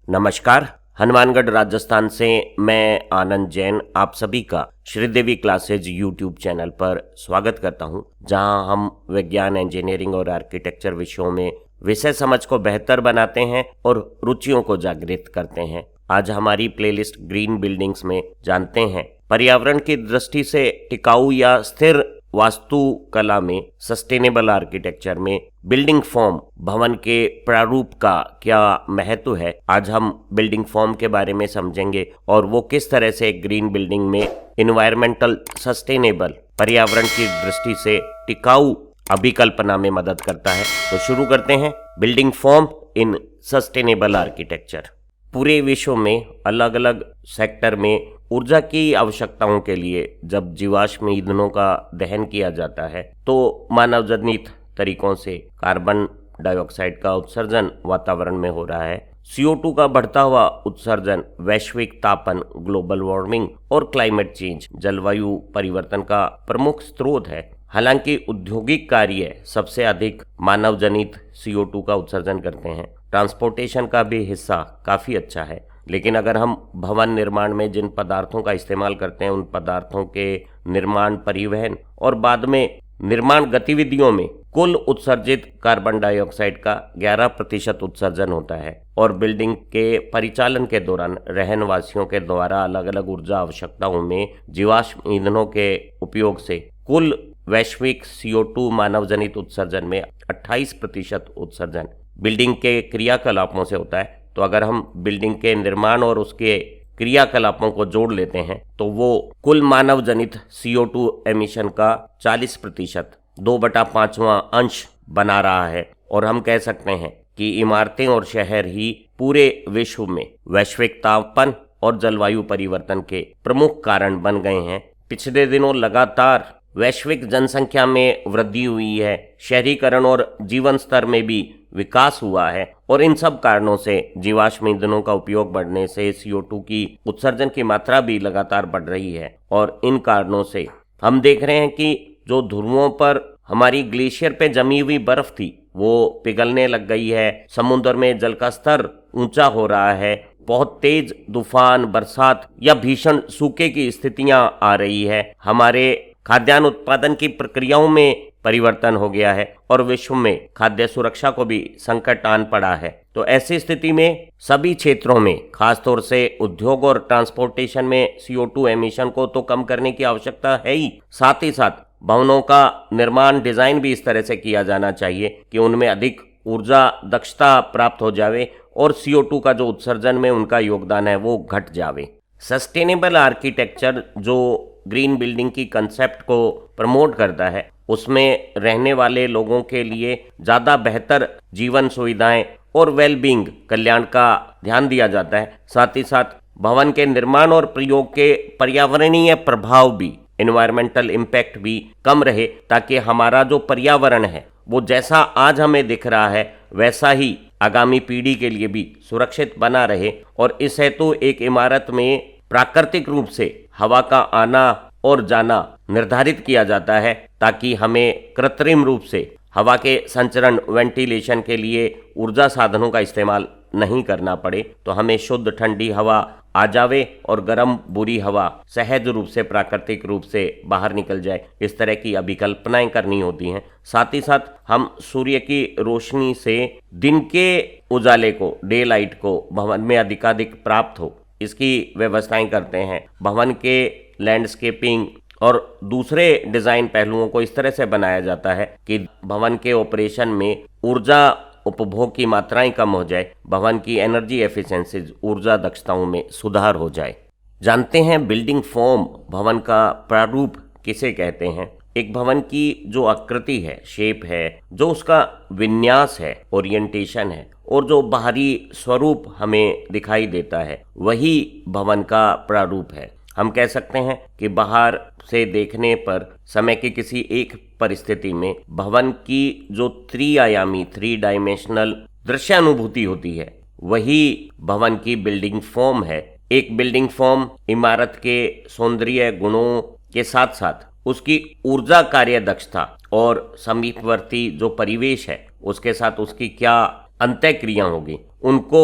नमस्कार। हनुमानगढ़ राजस्थान से मैं आनंद जैन आप सभी का श्रीदेवी क्लासेज यूट्यूब चैनल पर स्वागत करता हूं, जहां हम विज्ञान, इंजीनियरिंग और आर्किटेक्चर विषयों में विषय समझ को बेहतर बनाते हैं और रुचियों को जागृत करते हैं। आज हमारी प्लेलिस्ट ग्रीन बिल्डिंग्स में जानते हैं पर्यावरण की दृष्टि से टिकाऊ या स्थिर वास्तुकला में, सस्टेनेबल आर्किटेक्चर में बिल्डिंग फॉर्म, भवन के प्रारूप का क्या महत्व है। आज हम बिल्डिंग फॉर्म के बारे में समझेंगे और वो किस तरह से ग्रीन बिल्डिंग में इन्वायरमेंटल सस्टेनेबल, पर्यावरण की दृष्टि से टिकाऊ अभिकल्पना में मदद करता है। तो शुरू करते हैं building form in sustainable architecture. पूरे विश्व में अलग अलग सेक्टर में ऊर्जा की आवश्यकताओं के लिए जब जीवाश्म ईंधनों का दहन किया जाता है तो मानव जनित तरीकों से कार्बन डाइऑक्साइड का उत्सर्जन वातावरण में हो रहा है। CO2 का बढ़ता हुआ उत्सर्जन वैश्विक तापन, ग्लोबल वार्मिंग और क्लाइमेट चेंज, जलवायु परिवर्तन का प्रमुख स्रोत है। हालांकि औद्योगिक कार्य सबसे अधिक मानव जनित CO2 का उत्सर्जन करते हैं। ट्रांसपोर्टेशन का भी हिस्सा काफ़ी अच्छा है, लेकिन अगर हम भवन निर्माण में जिन पदार्थों का इस्तेमाल करते हैं उन पदार्थों के निर्माण, परिवहन और बाद में निर्माण गतिविधियों में कुल उत्सर्जित कार्बन डाइऑक्साइड का 11% उत्सर्जन होता है। और बिल्डिंग के परिचालन के दौरान रहनवासियों के द्वारा अलग अलग ऊर्जा आवश्यकताओं में जीवाश्म ईंधनों के उपयोग से कुल वैश्विक CO2 मानव जनित उत्सर्जन में 28% उत्सर्जन बिल्डिंग के क्रियाकलापों से होता है। तो अगर हम बिल्डिंग के निर्माण और उसके क्रियाकलापों को जोड़ लेते हैं तो वो कुल मानव जनित CO2 एमिशन का 40%, 2/5वां अंश बना रहा है। और हम कह सकते हैं कि इमारतें और शहर ही पूरे विश्व में वैश्विक तापन और जलवायु परिवर्तन के प्रमुख कारण बन गए हैं। पिछले दिनों लगातार वैश्विक जनसंख्या में वृद्धि हुई है, शहरीकरण और जीवन स्तर में भी विकास हुआ है और इन सब कारणों से जीवाश्म ईंधनों का उपयोग बढ़ने से CO2 की उत्सर्जन की मात्रा भी लगातार बढ़ रही है। और इन कारणों से हम देख रहे हैं कि जो ध्रुवों पर हमारी ग्लेशियर पे जमी हुई बर्फ थी वो पिघलने लग गई है, समुद्र में जल का स्तर ऊंचा हो रहा है, बहुत तेज तूफान, बरसात या भीषण सूखे की स्थितियां आ रही है, हमारे खाद्यान्न उत्पादन की प्रक्रियाओं में परिवर्तन हो गया है और विश्व में खाद्य सुरक्षा को भी संकट आन पड़ा है। तो ऐसी स्थिति में सभी क्षेत्रों में, खासतौर से उद्योग और ट्रांसपोर्टेशन में CO2 एमिशन को तो कम करने की आवश्यकता है ही, साथ ही साथ भवनों का निर्माण, डिजाइन भी इस तरह से किया जाना चाहिए कि उनमें अधिक ऊर्जा दक्षता प्राप्त हो जावे और CO2 का जो उत्सर्जन में उनका योगदान है वो घट जावे। सस्टेनेबल आर्किटेक्चर जो ग्रीन बिल्डिंग की कंसेप्ट को प्रमोट करता है उसमें रहने वाले लोगों के लिए ज़्यादा बेहतर जीवन सुविधाएं और वेलबींग, कल्याण का ध्यान दिया जाता है। साथ ही साथ भवन के निर्माण और प्रयोग के पर्यावरणीय प्रभाव भी, एनवायरमेंटल इम्पैक्ट भी कम रहे, ताकि हमारा जो पर्यावरण है वो जैसा आज हमें दिख रहा है वैसा ही आगामी पीढ़ी के लिए भी सुरक्षित बना रहे। और इस हेतु एक इमारत में प्राकृतिक रूप से हवा का आना और जाना निर्धारित किया जाता है, ताकि हमें कृत्रिम रूप से हवा के संचरण, वेंटिलेशन के लिए ऊर्जा साधनों का इस्तेमाल नहीं करना पड़े। तो हमें शुद्ध ठंडी हवा आ जावे और गर्म बुरी हवा सहज रूप से, प्राकृतिक रूप से बाहर निकल जाए। इस तरह की अभिकल्पनाएं करनी होती हैं। साथ ही साथ हम सूर्य की रोशनी से दिन के उजाले को, डे लाइट को भवन में अधिकाधिक प्राप्त हो, इसकी व्यवस्थाएं करते हैं। भवन के लैंडस्केपिंग और दूसरे डिजाइन पहलुओं को इस तरह से बनाया जाता है कि भवन के ऑपरेशन में ऊर्जा उपभोग की मात्राएं कम हो जाए, भवन की एनर्जी एफिशिएंसीज, ऊर्जा दक्षताओं में सुधार हो जाए। जानते हैं बिल्डिंग फॉर्म, भवन का प्रारूप किसे कहते हैं। एक भवन की जो आकृति है, शेप है, जो उसका विन्यास है, ओरिएंटेशन है और जो बाहरी स्वरूप हमें दिखाई देता है, वही भवन का प्रारूप है। हम कह सकते हैं कि बाहर से देखने पर समय की किसी एक परिस्थिति में भवन की जो त्रिआयामी, 3 डायमेंशनल दृश्यानुभूति होती है, वही भवन की बिल्डिंग फॉर्म है। एक बिल्डिंग फॉर्म इमारत के सौंदर्य गुणों के साथ साथ उसकी ऊर्जा कार्य दक्षता और समीपवर्ती जो परिवेश है उसके साथ उसकी क्या अंतःक्रिया होगी, उनको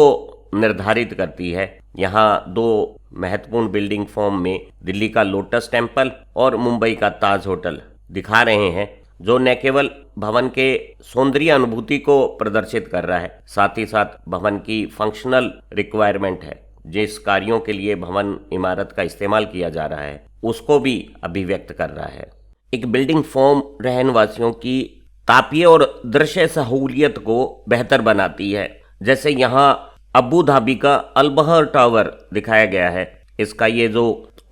निर्धारित करती है। यहाँ दो महत्वपूर्ण बिल्डिंग फॉर्म में दिल्ली का लोटस टेम्पल और मुंबई का ताज होटल दिखा रहे हैं, जो न केवल भवन के सौंदर्य अनुभूति को प्रदर्शित कर रहा है, साथ ही साथ भवन की फंक्शनल रिक्वायरमेंट है, जिस कार्यों के लिए भवन इमारत का इस्तेमाल किया जा रहा है उसको भी अभिव्यक्त कर रहा है। एक बिल्डिंग फॉर्म रहनवासियों की तापीय और दृश्य सहूलियत को बेहतर बनाती है। जैसे यहाँ अबू धाबी का अलबहर टावर दिखाया गया है। इसका ये जो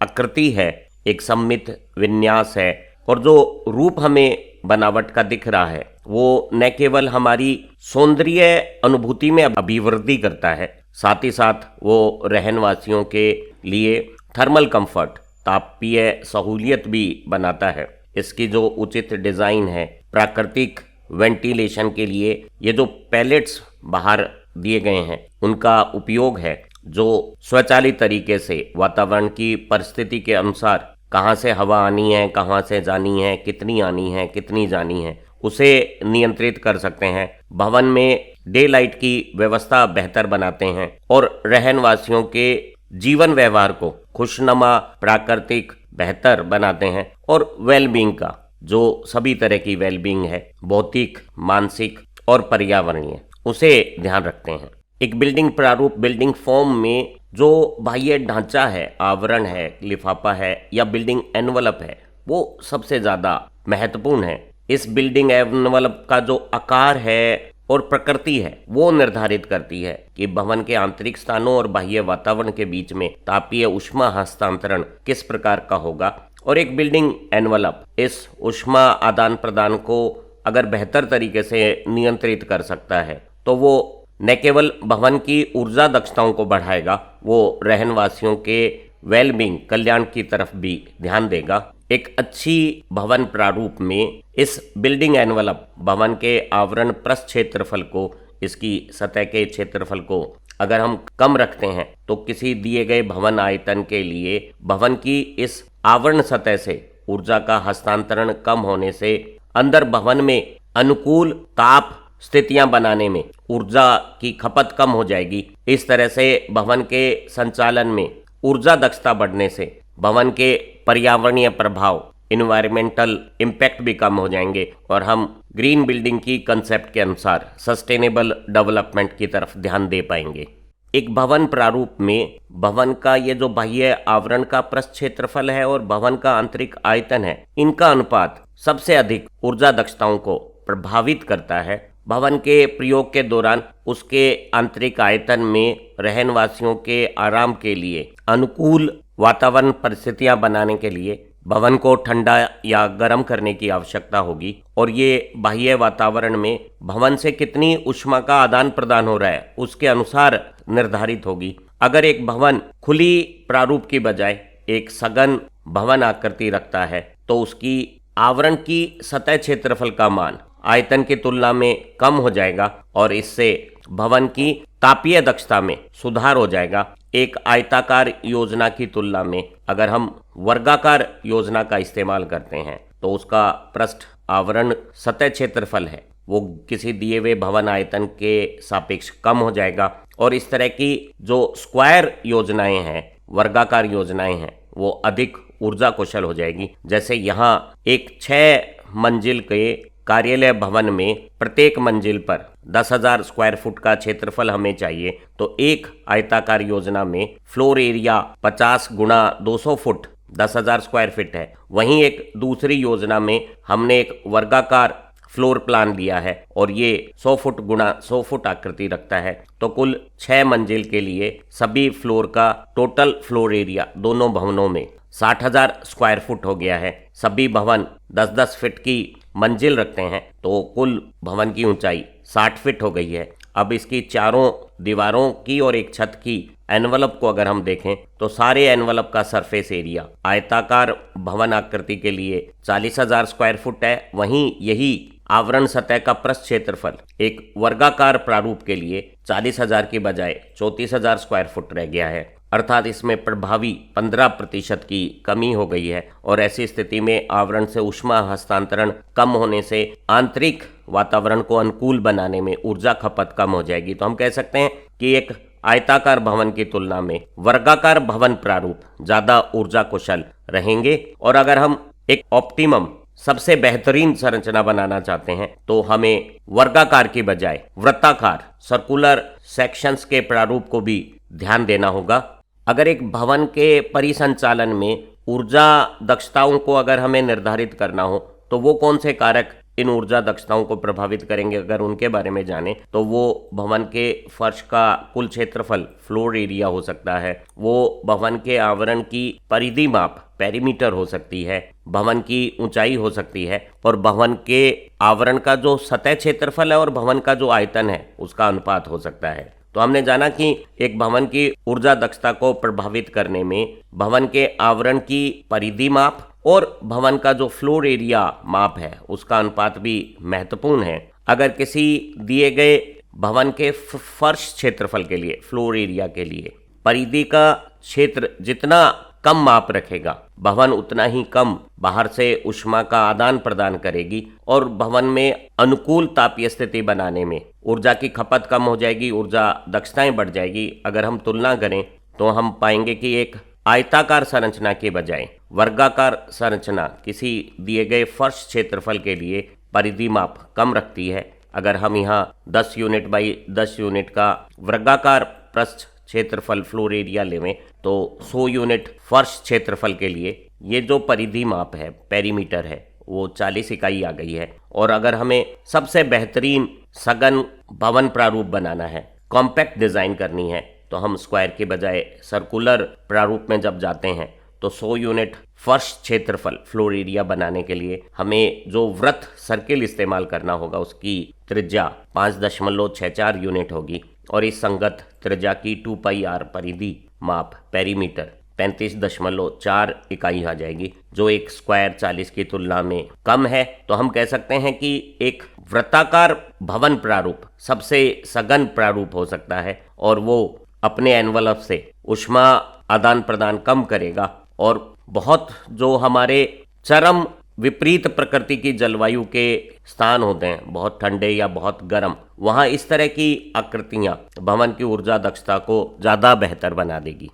आकृति है एक सममित विन्यास है, और जो रूप हमें बनावट का दिख रहा है वो न केवल हमारी सौंदर्य अनुभूति में अभिवृद्धि करता है, साथ ही साथ वो रहनवासियों के लिए थर्मल कंफर्ट, तापीय सहूलियत भी बनाता है। इसकी जो उचित डिजाइन है, प्राकृतिक वेंटिलेशन के लिए ये जो पैलेट्स बाहर दिए गए हैं उनका उपयोग है, जो स्वचालित तरीके से वातावरण की परिस्थिति के अनुसार कहाँ से हवा आनी है, कहाँ से जानी है, कितनी आनी है, कितनी जानी है, उसे नियंत्रित कर सकते हैं। भवन में डे लाइट की व्यवस्था बेहतर बनाते हैं और रहनवासियों के जीवन व्यवहार को खुशनुमा, प्राकृतिक, बेहतर बनाते हैं। और वेलबींग का जो सभी तरह की वेलबींग है, भौतिक, मानसिक और पर्यावरणीय, उसे ध्यान रखते हैं। एक बिल्डिंग प्रारूप बिल्डिंग फॉर्म में जो बाह्य ढांचा है, आवरण है, लिफाफा है या बिल्डिंग एनवलप है, वो सबसे ज़्यादा महत्वपूर्ण है। इस बिल्डिंग एनवलप का जो आकार है और प्रकृति है वो निर्धारित करती है कि भवन के आंतरिक स्थानों और बाह्य वातावरण के बीच में तापीय ऊष्मा हस्तांतरण किस प्रकार का होगा। और एक बिल्डिंग एनवलप इस ऊष्मा आदान प्रदान को अगर बेहतर तरीके से नियंत्रित कर सकता है तो वो न केवल भवन की ऊर्जा दक्षताओं को बढ़ाएगा, वो रहनवासियों के वेलबींग, कल्याण की तरफ भी ध्यान देगा। एक अच्छी भवन प्रारूप में इस बिल्डिंग एनवलप भवन के आवरण प्रस्थ क्षेत्रफल को, इसकी सतह के क्षेत्रफल को अगर हम कम रखते हैं तो किसी दिए गए भवन आयतन के लिए भवन की इस आवरण सतह से ऊर्जा का हस्तांतरण कम होने से अंदर भवन में अनुकूल ताप स्थितियां बनाने में ऊर्जा की खपत कम हो जाएगी। इस तरह से भवन के संचालन में ऊर्जा दक्षता बढ़ने से भवन के पर्यावरणीय प्रभाव, इन्वायरमेंटल इम्पैक्ट भी कम हो जाएंगे और हम ग्रीन बिल्डिंग की कंसेप्ट के अनुसार सस्टेनेबल डेवलपमेंट की तरफ ध्यान दे पाएंगे। एक भवन प्रारूप में भवन का ये जो बाह्य आवरण का प्रस्थ क्षेत्रफल है और भवन का आंतरिक आयतन है, इनका अनुपात सबसे अधिक ऊर्जा दक्षताओं को प्रभावित करता है। भवन के प्रयोग के दौरान उसके आंतरिक आयतन में रहनवासियों के आराम के लिए अनुकूल वातावरण परिस्थितियां बनाने के लिए भवन को ठंडा या गर्म करने की आवश्यकता होगी, और ये बाह्य वातावरण में भवन से कितनी ऊष्मा का आदान प्रदान हो रहा है उसके अनुसार निर्धारित होगी। अगर एक भवन खुली प्रारूप की बजाय एक सघन भवन आकृति रखता है तो उसकी आवरण की सतह क्षेत्रफल का मान आयतन की तुलना में कम हो जाएगा और इससे भवन की तापीय दक्षता में सुधार हो जाएगा। एक आयताकार योजना की तुलना में अगर हम वर्गाकार योजना का इस्तेमाल करते हैं तो उसका पृष्ठ आवरण सतह क्षेत्रफल है वो किसी दिए हुए भवन आयतन के सापेक्ष कम हो जाएगा, और इस तरह की जो स्क्वायर योजनाएं हैं, वर्गाकार योजनाएं हैं, वो अधिक ऊर्जा कुशल हो जाएगी। जैसे यहाँ एक 6 मंजिल के कार्यालय भवन में प्रत्येक मंजिल पर 10,000 स्क्वायर फुट का क्षेत्रफल हमें चाहिए, तो एक आयताकार योजना में फ्लोर एरिया 50 गुणा 200 फुट 10,000 स्क्वायर फीट है। वहीं एक दूसरी योजना में हमने एक वर्गाकार फ्लोर प्लान लिया है और ये 100 फुट गुणा 100 फुट आकृति रखता है, तो कुल 6 मंजिल के लिए सभी फ्लोर का टोटल फ्लोर एरिया दोनों भवनों में 60,000 स्क्वायर फुट हो गया है। सभी भवन 10-10 फीट की मंजिल रखते हैं तो कुल भवन की ऊंचाई 60 फीट हो गई है। अब इसकी चारों दीवारों की और एक छत की एनवलप को अगर हम देखें तो सारे एनवलप का सरफेस एरिया आयताकार भवन आकृति के लिए 40,000 स्क्वायर फुट है। वहीं यही आवरण सतह का पृष्ठ क्षेत्रफल एक वर्गाकार प्रारूप के लिए 40,000 की बजाय 34,000 स्क्वायर फुट रह गया है, अर्थात इसमें प्रभावी 15% की कमी हो गई है। और ऐसी स्थिति में आवरण से ऊष्मा हस्तांतरण कम होने से आंतरिक वातावरण को अनुकूल बनाने में ऊर्जा खपत कम हो जाएगी। तो हम कह सकते हैं कि एक आयताकार भवन की तुलना में वर्गाकार भवन प्रारूप ज्यादा ऊर्जा कुशल रहेंगे। और अगर हम एक ऑप्टिमम सबसे बेहतरीन संरचना बनाना चाहते हैं तो हमें वर्गाकार की बजाय वृत्ताकार सर्कुलर सेक्शंस के प्रारूप को भी ध्यान देना होगा। अगर एक भवन के परिसंचालन में ऊर्जा दक्षताओं को अगर हमें निर्धारित करना हो तो वो कौन से कारक इन ऊर्जा दक्षताओं को प्रभावित करेंगे, अगर उनके बारे में जाने तो वो भवन के फर्श का कुल क्षेत्रफल फ्लोर एरिया हो सकता है, वो भवन के आवरण की परिधि माप पेरीमीटर हो सकती है, भवन की ऊंचाई हो सकती है, और भवन के आवरण का जो सतह क्षेत्रफल है और भवन का जो आयतन है उसका अनुपात हो सकता है। तो हमने जाना कि एक भवन की ऊर्जा दक्षता को प्रभावित करने में भवन के आवरण की परिधि माप और भवन का जो फ्लोर एरिया माप है उसका अनुपात भी महत्वपूर्ण है। अगर किसी दिए गए भवन के फर्श क्षेत्रफल के लिए, फ्लोर एरिया के लिए परिधि का क्षेत्र जितना कम माप रखेगा, भवन उतना ही कम बाहर से ऊष्मा का आदान प्रदान करेगी और भवन में अनुकूल तापीय स्थिति बनाने में ऊर्जा की खपत कम हो जाएगी, ऊर्जा दक्षताएं बढ़ जाएगी। अगर हम तुलना करें तो हम पाएंगे कि एक आयताकार संरचना के बजाय वर्गाकार संरचना किसी दिए गए फर्श क्षेत्रफल के लिए परिधि माप कम रखती है। अगर हम यहाँ 10 यूनिट बाई 10 यूनिट का वर्गाकार प्रस्थ क्षेत्रफल फ्लोर एरिया लेवें तो 100 यूनिट फर्श क्षेत्रफल के लिए ये जो परिधि माप है, पेरीमीटर है, वो 40 इकाई आ गई है। और अगर हमें सबसे बेहतरीन सघन भवन प्रारूप बनाना है, कॉम्पैक्ट डिजाइन करनी है, तो हम स्क्वायर के बजाय सर्कुलर प्रारूप में जब जाते हैं तो 100 यूनिट फर्श क्षेत्रफल फ्लोर एरिया बनाने के लिए हमें जो वृत्त सर्किल इस्तेमाल करना होगा उसकी त्रिज्या 5.64 यूनिट होगी और इस संगत त्रिज्या की 2πr परिधि माप पेरीमीटर 35.4 इकाई आ जाएगी, जो एक स्क्वायर 40 की तुलना में कम है। तो हम कह सकते हैं कि एक वृत्ताकार भवन प्रारूप सबसे सघन प्रारूप हो सकता है और वो अपने एनवलप से ऊष्मा आदान प्रदान कम करेगा और बहुत जो हमारे चरम विपरीत प्रकृति की जलवायु के स्थान होते हैं, बहुत ठंडे या बहुत गर्म, वहाँ इस तरह की आकृतियाँ भवन की ऊर्जा दक्षता को ज़्यादा बेहतर बना देगी।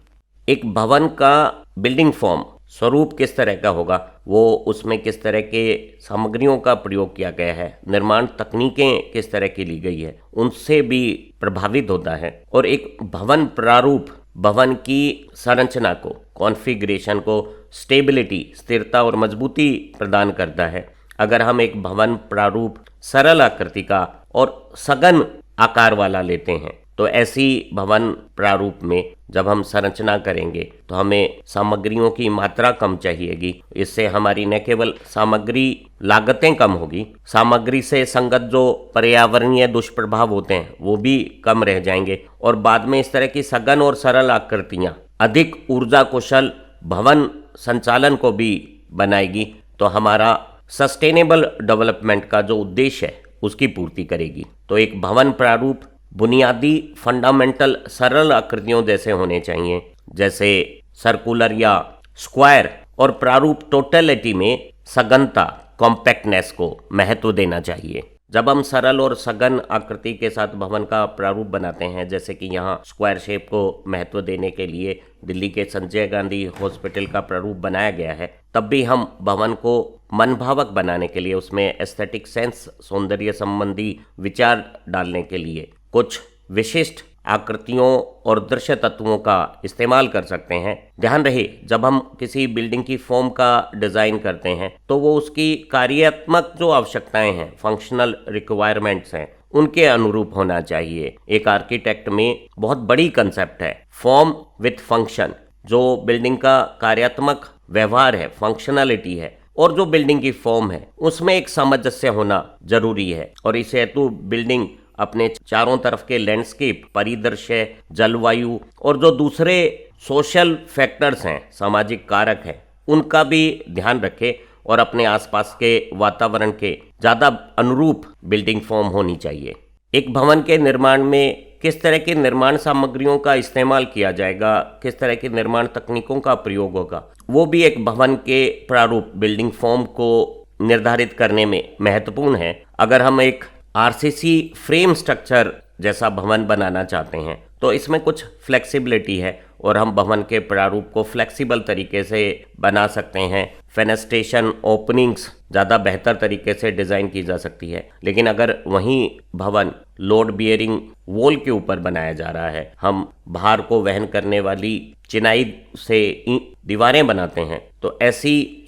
एक भवन का बिल्डिंग फॉर्म स्वरूप किस तरह का होगा, वो उसमें किस तरह के सामग्रियों का प्रयोग किया गया है, निर्माण तकनीकें किस तरह की ली गई है, उनसे भी प्रभावित होता है। और एक भवन प्रारूप भवन की संरचना को, कॉन्फ़िगरेशन को स्टेबिलिटी, स्थिरता और मजबूती प्रदान करता है। अगर हम एक भवन प्रारूप सरल आकृति का और सघन आकार वाला लेते हैं तो ऐसी भवन प्रारूप में जब हम संरचना करेंगे तो हमें सामग्रियों की मात्रा कम चाहिएगी। इससे हमारी न केवल सामग्री लागतें कम होगी, सामग्री से संगत जो पर्यावरणीय दुष्प्रभाव होते हैं वो भी कम रह जाएंगे और बाद में इस तरह की सघन और सरल आकृतियां अधिक ऊर्जा कुशल भवन संचालन को भी बनाएगी, तो हमारा सस्टेनेबल डेवलपमेंट का जो उद्देश्य है उसकी पूर्ति करेगी। तो एक भवन प्रारूप बुनियादी फंडामेंटल सरल आकृतियों जैसे होने चाहिए, जैसे सर्कुलर या स्क्वायर, और प्रारूप टोटलिटी में सघनता, कॉम्पैक्टनेस को महत्व देना चाहिए। जब हम सरल और सघन आकृति के साथ भवन का प्रारूप बनाते हैं, जैसे कि यहाँ स्क्वायर शेप को महत्व देने के लिए दिल्ली के संजय गांधी हॉस्पिटल का प्रारूप बनाया गया है, तब भी हम भवन को मनभावक बनाने के लिए, उसमें एस्थेटिक सेंस, सौंदर्य संबंधी विचार डालने के लिए कुछ विशिष्ट आकृतियों और दृश्य तत्वों का इस्तेमाल कर सकते हैं। ध्यान रहे, जब हम किसी बिल्डिंग की फॉर्म का डिजाइन करते हैं तो वो उसकी कार्यात्मक जो आवश्यकताएं हैं, फंक्शनल रिक्वायरमेंट्स हैं, उनके अनुरूप होना चाहिए। एक आर्किटेक्ट में बहुत बड़ी कंसेप्ट है फॉर्म विथ फंक्शन। जो बिल्डिंग का कार्यात्मक व्यवहार है, फंक्शनलिटी है, और जो बिल्डिंग की फॉर्म है उसमें एक सामंजस्य होना जरूरी है। और इस हेतु बिल्डिंग अपने चारों तरफ के लैंडस्केप, परिदृश्य, जलवायु और जो दूसरे सोशल फैक्टर्स हैं, सामाजिक कारक हैं, उनका भी ध्यान रखे और अपने आसपास के वातावरण के ज़्यादा अनुरूप बिल्डिंग फॉर्म होनी चाहिए। एक भवन के निर्माण में किस तरह की निर्माण सामग्रियों का इस्तेमाल किया जाएगा, किस तरह की निर्माण तकनीकों का प्रयोग होगा, वो भी एक भवन के प्रारूप, बिल्डिंग फॉर्म को निर्धारित करने में महत्वपूर्ण है। अगर हम एक आरसीसी फ्रेम स्ट्रक्चर जैसा भवन बनाना चाहते हैं तो इसमें कुछ फ्लेक्सिबिलिटी है और हम भवन के प्रारूप को फ्लेक्सिबल तरीके से बना सकते हैं। फेनेस्ट्रेशन ओपनिंग्स ज़्यादा बेहतर तरीके से डिज़ाइन की जा सकती है। लेकिन अगर वहीं भवन लोड बियरिंग वॉल के ऊपर बनाया जा रहा है, हम भार को वहन करने वाली चिनाई से दीवारें बनाते हैं, तो ऐसी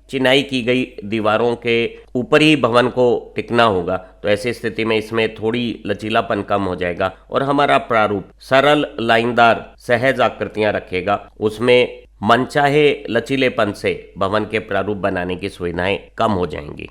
चिनाई की गई दीवारों के ऊपर ही भवन को टिकना होगा। तो ऐसी स्थिति में इसमें थोड़ी लचीलापन कम हो जाएगा और हमारा प्रारूप सरल लाइनदार सहज आकृतियां रखेगा। उसमें मनचाहे लचीलेपन से भवन के प्रारूप बनाने की सुविधाएं कम हो जाएंगी।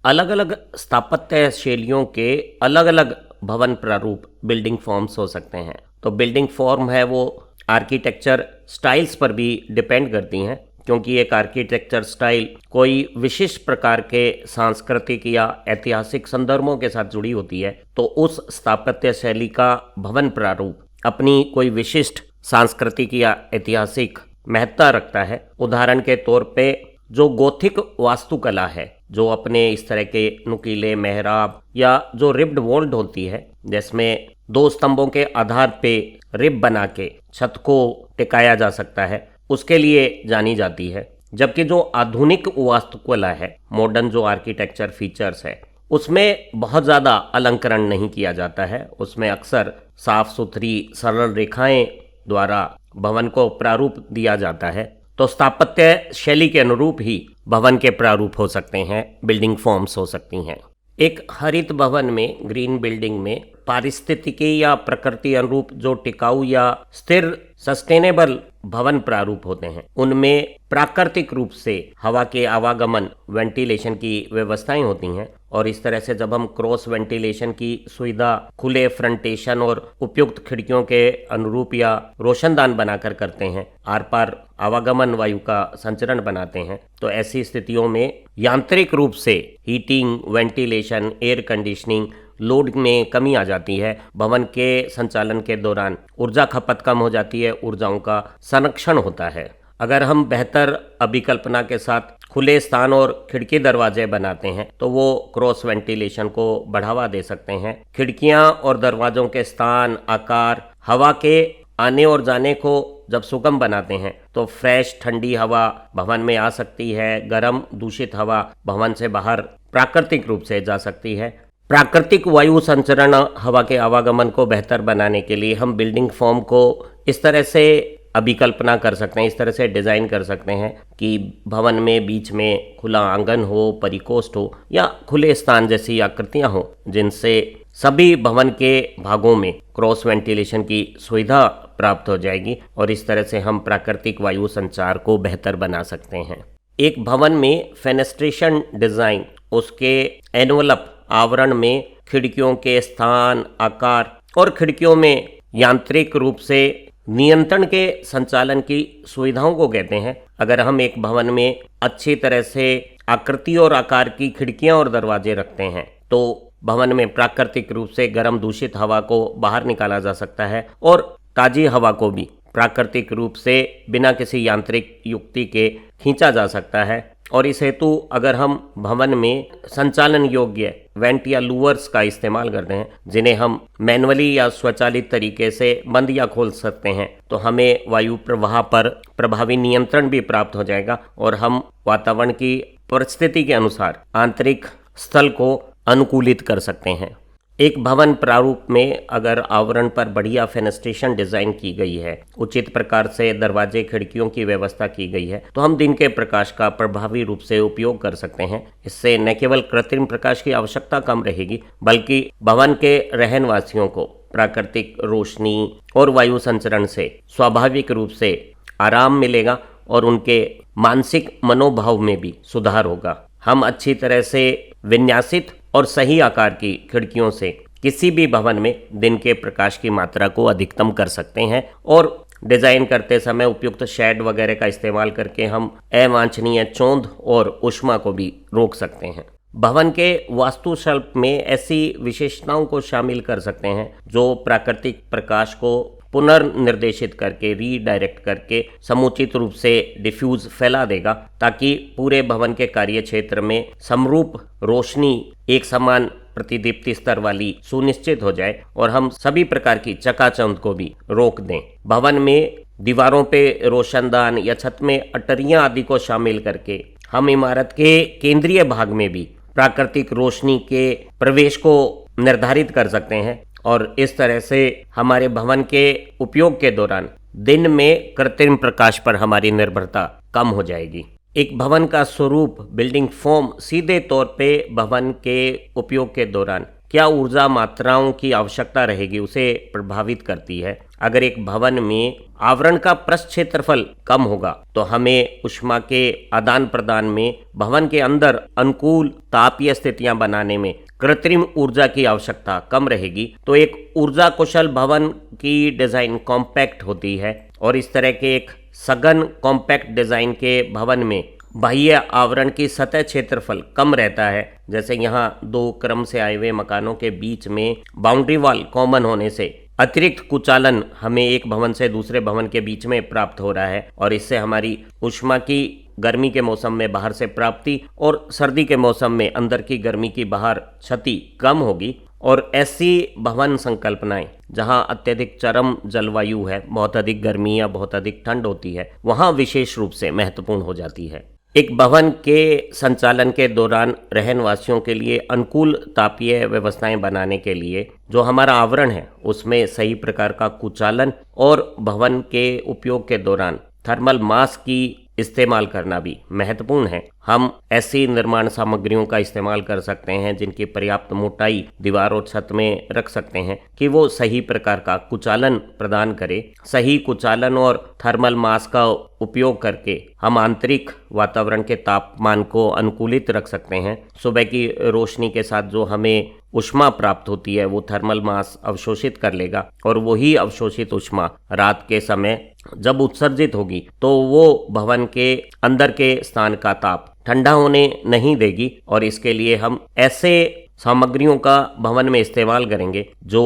अलग अलग स्थापत्य शैलियों के अलग अलग भवन प्रारूप बिल्डिंग फॉर्म्स हो सकते हैं। तो बिल्डिंग फॉर्म है वो आर्किटेक्चर स्टाइल्स पर भी डिपेंड करती हैं, क्योंकि एक आर्किटेक्चर स्टाइल कोई विशिष्ट प्रकार के सांस्कृतिक या ऐतिहासिक संदर्भों के साथ जुड़ी होती है। तो उस स्थापत्य शैली का भवन प्रारूप अपनी कोई विशिष्ट सांस्कृतिक या ऐतिहासिक महत्ता रखता है। उदाहरण के तौर पे जो गोथिक वास्तुकला है, जो अपने इस तरह के नुकीले मेहराब या जो रिब्ड वॉल्ड होती है, जिसमें दो स्तंभों के आधार पे रिब बना के छत को टिकाया जा सकता है, उसके लिए जानी जाती है। जबकि जो आधुनिक वास्तुकला है, मॉडर्न जो आर्किटेक्चर फीचर्स है, उसमें बहुत ज़्यादा अलंकरण नहीं किया जाता है। उसमें अक्सर साफ सुथरी सरल रेखाएं द्वारा भवन को प्रारूप दिया जाता है। तो स्थापत्य शैली के अनुरूप ही भवन के प्रारूप हो सकते हैं, बिल्डिंग फॉर्म्स हो सकती हैं। एक हरित भवन में, ग्रीन बिल्डिंग में पारिस्थितिकी या प्रकृति अनुरूप जो टिकाऊ या स्थिर सस्टेनेबल भवन प्रारूप होते हैं, उनमें प्राकृतिक रूप से हवा के आवागमन वेंटिलेशन की व्यवस्थाएं होती हैं। और इस तरह से जब हम क्रॉस वेंटिलेशन की सुविधा खुले फ्रंटेशन और उपयुक्त खिड़कियों के अनुरूप या रोशनदान बनाकर करते हैं, आर पार आवागमन वायु का संचरण बनाते हैं, तो ऐसी स्थितियों में यांत्रिक रूप से heating, ventilation, air conditioning, load में कमी आ जाती है। भवन के संचालन के दौरान ऊर्जा खपत कम हो जाती है, ऊर्जाओं का संरक्षण होता है। अगर हम बेहतर अभिकल्पना के साथ खुले स्थान और खिड़की दरवाजे बनाते हैं, तो वो क्रॉस वेंटिलेशन को बढ़ावा दे सकते हैं। खिड़कियां और दरवाजों के स्थान, आकार, हवा के आने और जाने को जब सुगम बनाते हैं, तो फ्रेश ठंडी हवा भवन में आ सकती है। गर्म दूषित हवा भवन से बाहर प्राकृतिक रूप से जा सकती है। प्राकृतिक वायु संचरण हवा के आवागमन को बेहतर बनाने के लिए हम बिल्डिंग फॉर्म को इस तरह से अभिकल्पना कर सकते हैं, इस तरह से डिज़ाइन कर सकते हैं कि भवन में बीच में खुला आंगन हो, परिकोष्ठ हो या खुले स्थान जैसी आकृतियां हो, जिनसे सभी भवन के भागों में क्रॉस वेंटिलेशन की सुविधा प्राप्त हो जाएगी और इस तरह से हम प्राकृतिक वायु संचार को बेहतर बना सकते हैं। एक भवन में फेनेस्ट्रेशन डिज़ाइन, उसके एनवलप आवरण में खिड़कियों के स्थान, आकार और खिड़कियों में यांत्रिक रूप से नियंत्रण के संचालन की सुविधाओं को कहते हैं। अगर हम एक भवन में अच्छी तरह से आकृति और आकार की खिड़कियां और दरवाजे रखते हैं, तो भवन में प्राकृतिक रूप से गर्म दूषित हवा को बाहर निकाला जा सकता है और ताजी हवा को भी प्राकृतिक रूप से बिना किसी यांत्रिक युक्ति के खींचा जा सकता है। और इस हेतु अगर हम भवन में संचालन योग्य वेंट या लूवर्स का इस्तेमाल करते हैं, जिन्हें हम मैनुअली या स्वचालित तरीके से बंद या खोल सकते हैं, तो हमें वायु प्रवाह पर प्रभावी नियंत्रण भी प्राप्त हो जाएगा और हम वातावरण की परिस्थिति के अनुसार आंतरिक स्थल को अनुकूलित कर सकते हैं। एक भवन प्रारूप में अगर आवरण पर बढ़िया फेनेस्ट्रेशन डिजाइन की गई है, उचित प्रकार से दरवाजे खिड़कियों की व्यवस्था की गई है, तो हम दिन के प्रकाश का प्रभावी रूप से उपयोग कर सकते हैं। इससे न केवल कृत्रिम प्रकाश की आवश्यकता कम रहेगी, बल्कि भवन के रहनवासियों को प्राकृतिक रोशनी और वायु संचरण से स्वाभाविक रूप से आराम मिलेगा और उनके मानसिक मनोभाव में भी सुधार होगा। हम अच्छी तरह से विन्यासित और सही आकार की खिड़कियों से किसी भी भवन में दिन के प्रकाश की मात्रा को अधिकतम कर सकते हैं और डिजाइन करते समय उपयुक्त शेड वगैरह का इस्तेमाल करके हम अवांछनीय चौंध और ऊष्मा को भी रोक सकते हैं। भवन के वास्तुशिल्प में ऐसी विशेषताओं को शामिल कर सकते हैं जो प्राकृतिक प्रकाश को पुनर्निर्देशित करके, रीडायरेक्ट करके समुचित रूप से डिफ्यूज फैला देगा, ताकि पूरे भवन के कार्य क्षेत्र में समरूप रोशनी एक समान प्रतिदीप्ति स्तर वाली सुनिश्चित हो जाए और हम सभी प्रकार की चकाचौंध को भी रोक दें। भवन में दीवारों पे रोशनदान या छत में अटरियां आदि को शामिल करके हम इमारत के केंद्रीय भाग में भी प्राकृतिक रोशनी के प्रवेश को निर्धारित कर सकते हैं और इस तरह से हमारे भवन के उपयोग के दौरान दिन में कृत्रिम प्रकाश पर हमारी निर्भरता कम हो जाएगी। एक भवन का स्वरूप बिल्डिंग फॉर्म सीधे तौर पे भवन के उपयोग के दौरान क्या ऊर्जा मात्राओं की आवश्यकता रहेगी उसे प्रभावित करती है। अगर एक भवन में आवरण का पृष्ठ क्षेत्रफल कम होगा तो हमें ऊष्मा के आदान प्रदान में भवन के अंदर अनुकूल तापीय स्थितियां बनाने में कृत्रिम ऊर्जा की आवश्यकता कम रहेगी। तो एक ऊर्जा कुशल भवन की डिजाइन कॉम्पैक्ट होती है और इस तरह के एक सघन कॉम्पैक्ट डिजाइन के भवन में बाह्य आवरण की सतह क्षेत्रफल कम रहता है। जैसे यहाँ दो क्रम से आए हुए मकानों के बीच में बाउंड्री वॉल कॉमन होने से अतिरिक्त कुचालन हमें एक भवन से दूसरे भवन के बीच में प्राप्त हो रहा है और इससे हमारी ऊष्मा की गर्मी के मौसम में बाहर से प्राप्ति और सर्दी के मौसम में अंदर की गर्मी की बाहर क्षति कम होगी। और ऐसी भवन संकल्पनाएं जहां अत्यधिक चरम जलवायु है, बहुत अधिक गर्मी या बहुत अधिक ठंड होती है, वहां विशेष रूप से महत्वपूर्ण हो जाती है। एक भवन के संचालन के दौरान रहनवासियों के लिए अनुकूल तापीय व्यवस्थाएं बनाने के लिए जो हमारा आवरण है उसमें सही प्रकार का कुचालन और भवन के उपयोग के दौरान थर्मल मास की इस्तेमाल करना भी महत्वपूर्ण है। हम ऐसी निर्माण सामग्रियों का इस्तेमाल कर सकते हैं जिनकी पर्याप्त मोटाई दीवार और छत में रख सकते हैं कि वो सही प्रकार का कुचालन प्रदान करे। सही कुचालन और थर्मल मास का उपयोग करके हम आंतरिक वातावरण के तापमान को अनुकूलित रख सकते हैं। सुबह की रोशनी के साथ जो हमें ऊष्मा प्राप्त होती है वो थर्मल मास अवशोषित कर लेगा और वही अवशोषित ऊष्मा रात के समय जब उत्सर्जित होगी तो वो भवन के अंदर के स्थान का ताप ठंडा होने नहीं देगी। और इसके लिए हम ऐसे सामग्रियों का भवन में इस्तेमाल करेंगे जो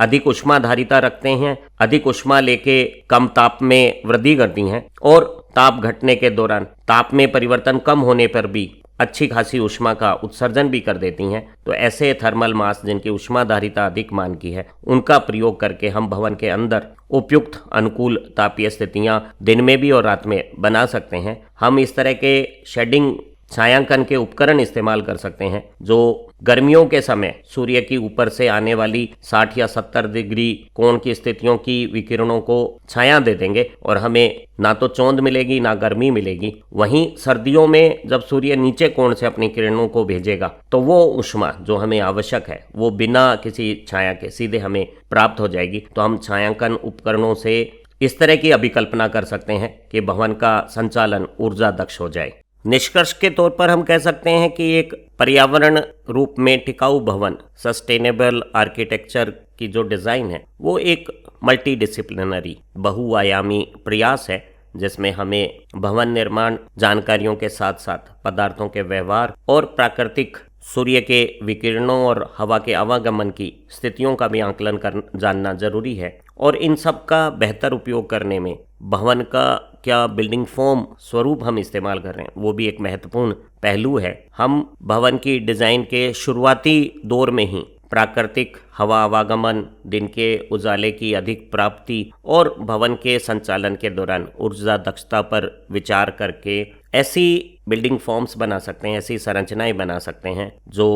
अधिक ऊष्माधारिता रखते हैं, अधिक ऊष्मा लेके कम ताप में वृद्धि करती हैं और ताप घटने के दौरान ताप में परिवर्तन कम होने पर भी अच्छी खासी ऊष्मा का उत्सर्जन भी कर देती हैं। तो ऐसे थर्मल मास जिनकी ऊष्माधारिता अधिक मान की है उनका प्रयोग करके हम भवन के अंदर उपयुक्त अनुकूल तापीय स्थितियां दिन में भी और रात में बना सकते हैं। हम इस तरह के शेडिंग छायांकन के उपकरण इस्तेमाल कर सकते हैं जो गर्मियों के समय सूर्य की ऊपर से आने वाली 60 या 70 डिग्री कोण की स्थितियों की विकिरणों को छाया दे देंगे और हमें ना तो चौंध मिलेगी ना गर्मी मिलेगी। वहीं सर्दियों में जब सूर्य नीचे कोण से अपनी किरणों को भेजेगा तो वो ऊष्मा जो हमें आवश्यक है वो बिना किसी छाया के सीधे हमें प्राप्त हो जाएगी। तो हम छायांकन उपकरणों से इस तरह की अभिकल्पना कर सकते हैं कि भवन का संचालन ऊर्जा दक्ष हो जाए। निष्कर्ष के तौर पर हम कह सकते हैं कि एक पर्यावरण रूप में टिकाऊ भवन सस्टेनेबल आर्किटेक्चर की जो डिज़ाइन है वो एक मल्टीडिसिप्लिनरी बहुआयामी प्रयास है जिसमें हमें भवन निर्माण जानकारियों के साथ साथ पदार्थों के व्यवहार और प्राकृतिक सूर्य के विकिरणों और हवा के आवागमन की स्थितियों का भी आकलन कर जानना जरूरी है। और इन सब का बेहतर उपयोग करने में भवन का क्या बिल्डिंग फॉर्म स्वरूप हम इस्तेमाल कर रहे हैं वो भी एक महत्वपूर्ण पहलू है। हम भवन की डिज़ाइन के शुरुआती दौर में ही प्राकृतिक हवा आवागमन, दिन के उजाले की अधिक प्राप्ति और भवन के संचालन के दौरान ऊर्जा दक्षता पर विचार करके ऐसी बिल्डिंग फॉर्म्स बना सकते हैं, ऐसी संरचनाएं बना सकते हैं जो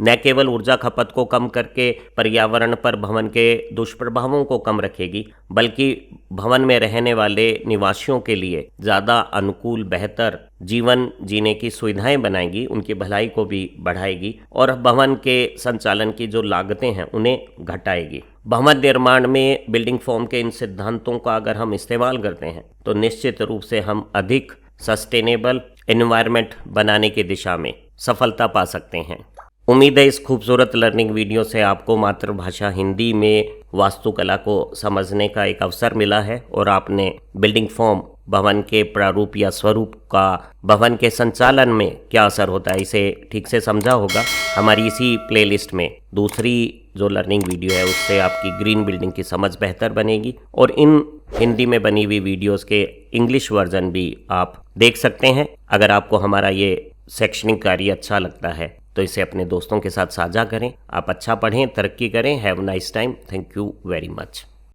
न केवल ऊर्जा खपत को कम करके पर्यावरण पर भवन के दुष्प्रभावों को कम रखेगी बल्कि भवन में रहने वाले निवासियों के लिए ज़्यादा अनुकूल बेहतर जीवन जीने की सुविधाएं बनाएगी, उनकी भलाई को भी बढ़ाएगी और भवन के संचालन की जो लागतें हैं उन्हें घटाएगी। भवन निर्माण में बिल्डिंग फॉर्म के इन सिद्धांतों का अगर हम इस्तेमाल करते हैं तो निश्चित रूप से हम अधिक सस्टेनेबल एनवायरनमेंट बनाने की दिशा में सफलता पा सकते हैं। उम्मीद है इस खूबसूरत लर्निंग वीडियो से आपको मातृभाषा हिंदी में वास्तुकला को समझने का एक अवसर मिला है और आपने बिल्डिंग फॉर्म भवन के प्रारूप या स्वरूप का भवन के संचालन में क्या असर होता है इसे ठीक से समझा होगा। हमारी इसी प्लेलिस्ट में दूसरी जो लर्निंग वीडियो है उससे आपकी ग्रीन बिल्डिंग की समझ बेहतर बनेगी और इन हिंदी में बनी हुई वीडियोस के इंग्लिश वर्जन भी आप देख सकते हैं। अगर आपको हमारा ये शैक्षणिक कार्य अच्छा लगता है तो इसे अपने दोस्तों के साथ साझा करें। आप अच्छा पढ़ें, तरक्की करें। Have nice time. Thank you very much.